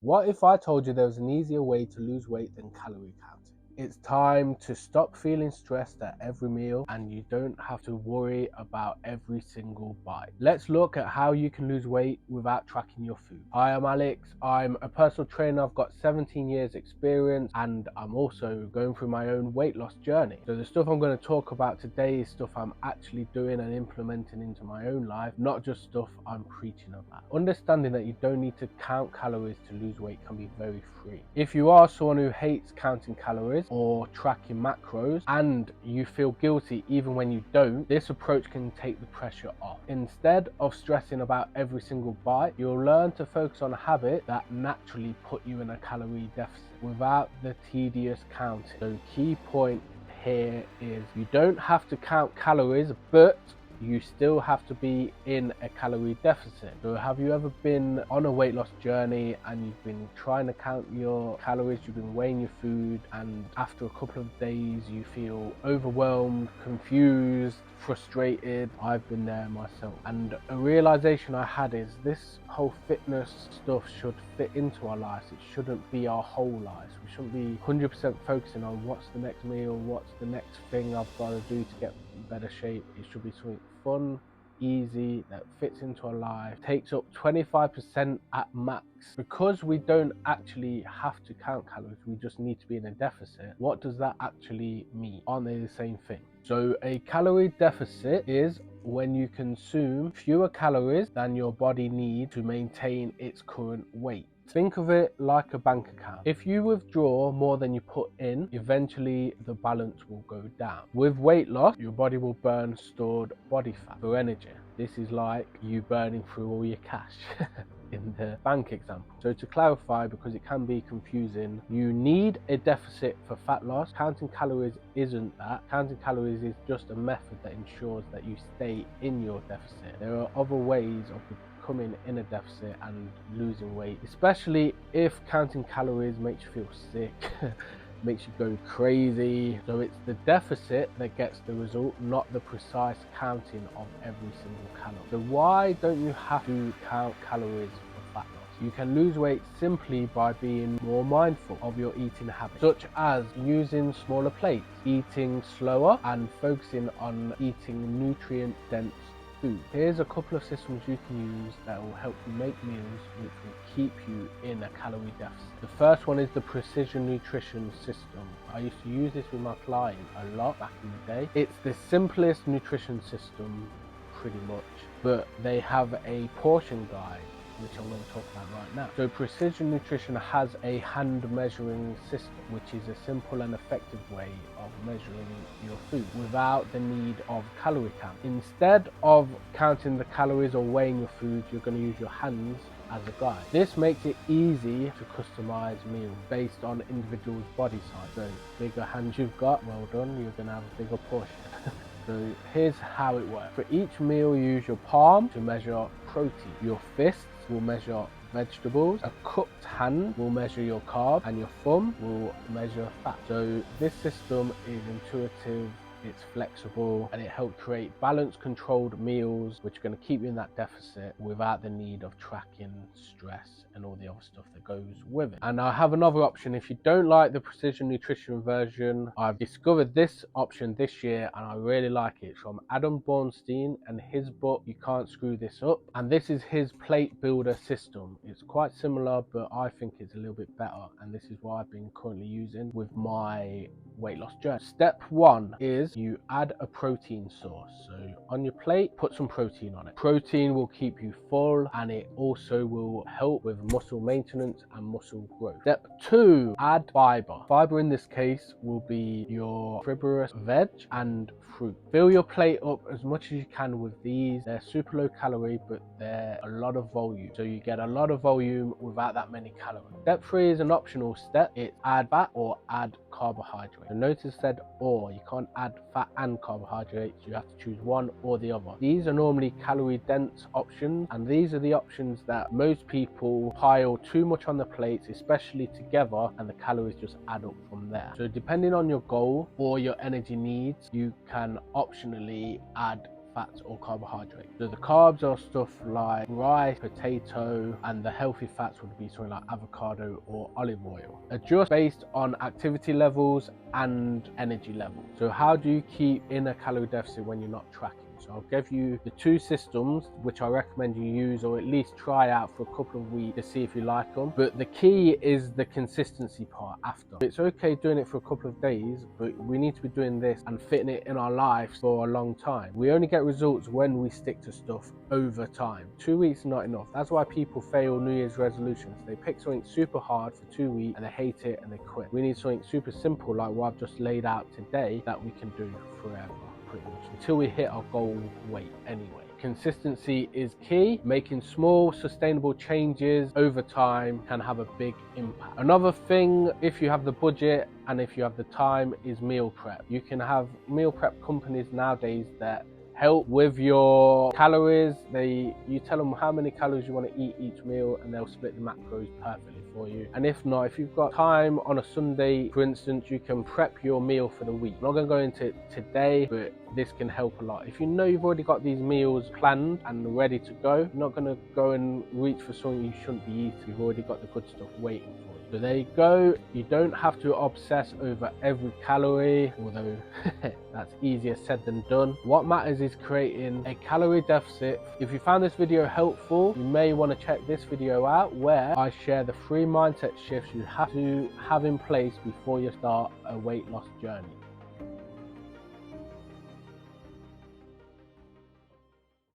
What if I told you there was an easier way to lose weight than calorie counting? It's time to stop feeling stressed at every meal and you don't have to worry about every single bite. Let's look at how you can lose weight without tracking your food. Hi, I'm Alex. I'm a personal trainer. I've got 17 years experience and I'm also going through my own weight loss journey. So the stuff I'm going to talk about today is stuff I'm actually doing and implementing into my own life, not just stuff I'm preaching about. Understanding that you don't need to count calories to lose weight can be very free. If you are someone who hates counting calories or tracking macros and you feel guilty even when you don't, this approach can take the pressure off. Instead of stressing about every single bite, you'll learn to focus on habits that naturally put you in a calorie deficit without the tedious counting. So key point here is you don't have to count calories, but you still have to be in a calorie deficit. So have you ever been on a weight loss journey and you've been trying to count your calories, you've been weighing your food, and after a couple of days you feel overwhelmed, confused, frustrated? I've been there myself, and a realization I had is this whole fitness stuff should fit into our lives. It shouldn't be our whole lives. We shouldn't be 100% focusing on what's the next meal, what's the next thing I've got to do to get in better shape. It should be something fun, easy, that fits into our life, takes up 25% at max. Because we don't actually have to count calories, we just need to be in a deficit. What does that actually mean? Aren't they the same thing? So a calorie deficit is when you consume fewer calories than your body needs to maintain its current weight. Think of it like a bank account. If you withdraw more than you put in, eventually the balance will go down. With weight loss, your body will burn stored body fat for energy. This is like you burning through all your cash in the bank example. So to clarify, because it can be confusing, you need a deficit for fat loss. Counting calories isn't that. Counting calories is just a method that ensures that you stay in your deficit. There are other ways of becoming in a deficit and losing weight, especially if counting calories makes you feel sick, makes you go crazy. So it's the deficit that gets the result, not the precise counting of every single calorie. So why don't you have to count calories for fat loss? You can lose weight simply by being more mindful of your eating habits, such as using smaller plates, eating slower, and focusing on eating nutrient-dense food. Here's a couple of systems you can use that will help you make meals which will keep you in a calorie deficit. The first one is the precision nutrition system. I used to use this with my client a lot back in the day. It's the simplest nutrition system pretty much, but they have a portion guide which I'm going to talk about right now. So precision nutrition has a hand measuring system, which is a simple and effective way of measuring your food without the need of calorie count. Instead of counting the calories or weighing your food, you're going to use your hands as a guide. This makes it easy to customize meals based on individual's body size. So bigger hands you've got, well done, you're going to have a bigger portion. So here's how it works. For each meal, use your palm to measure protein. Your fists will measure vegetables. A cupped hand will measure your carb, and your thumb will measure fat. So this system is intuitive, it's flexible, and it helps create balanced, controlled meals which are going to keep you in that deficit without the need of tracking, stress, and all the other stuff that goes with it. And I have another option. If you don't like the precision nutrition version, I've discovered this option this year and I really like it. It's from Adam Bornstein and his book You Can't Screw This Up, and this is his plate builder system. It's quite similar, but I think it's a little bit better, and this is what I've been currently using with my weight loss journey. Step one is you add a protein source. So on your plate, put some protein on it. Protein will keep you full, and it also will help with muscle maintenance and muscle growth. Step two, add fiber. Fiber in this case will be your fibrous veg and fruit. Fill your plate up as much as you can with these. They're super low calorie, but they're a lot of volume. So you get a lot of volume without that many calories. Step three is an optional step. It's add fat or add carbohydrate. So notice said or, you can't add fat and carbohydrates, you have to choose one or the other. These are normally calorie dense options, and these are the options that most people pile too much on the plates, especially together, and the calories just add up from there. So depending on your goal or your energy needs, you can optionally add fats or carbohydrates. So the carbs are stuff like rice, potato, and the healthy fats would be something like avocado or olive oil. Adjust based on activity levels and energy levels. So how do you keep in a calorie deficit when you're not tracking? So I'll give you the 2 systems which I recommend you use, or at least try out for a couple of weeks to see if you like them. But the key is the consistency part after. It's okay doing it for a couple of days, but we need to be doing this and fitting it in our lives for a long time. We only get results when we stick to stuff over time. 2 weeks is not enough. That's why people fail New Year's resolutions. They pick something super hard for 2 weeks and they hate it and they quit. We need something super simple like what I've just laid out today that we can do forever, pretty much, until we hit our goal weight anyway. Consistency is key. Making small sustainable changes over time can have a big impact. Another thing, if you have the budget and if you have the time, is meal prep. You can have meal prep companies nowadays that help with your calories. You tell them how many calories you want to eat each meal and they'll split the macros perfectly for you. And if not, if you've got time on a Sunday, for instance, you can prep your meal for the week. I'm not going to go into it today, but this can help a lot. If you know you've already got these meals planned and ready to go, you're not going to go and reach for something you shouldn't be eating. You've already got the good stuff waiting for you. So there you go. You don't have to obsess over every calorie, although that's easier said than done. What matters is creating a calorie deficit. If you found this video helpful, you may want to check this video out where I share the 3 mindset shifts you have to have in place before you start a weight loss journey.